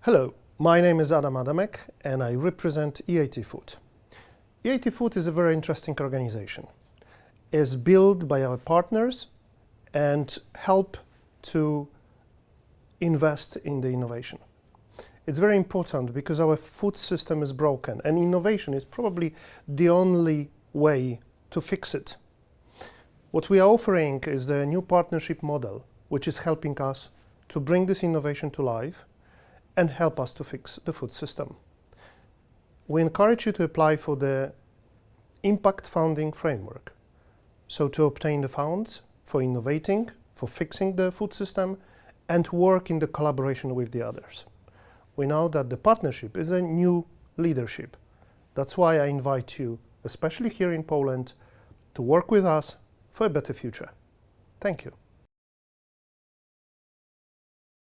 Hello, my name is Adamek and I represent EIT Food. EIT Food is a very interesting organization. It's built by our partners and help to invest in the innovation. It's very important because our food system is broken and innovation is probably the only way to fix it. What we are offering is the new partnership model, which is helping us to bring this innovation to life and help us to fix the food system. We encourage you to apply for the impact funding framework. So to obtain the funds for innovating, for fixing the food system, and work in the collaboration with the others. We know that the partnership is a new leadership. That's why I invite you, especially here in Poland, to work with us for a better future. Thank you.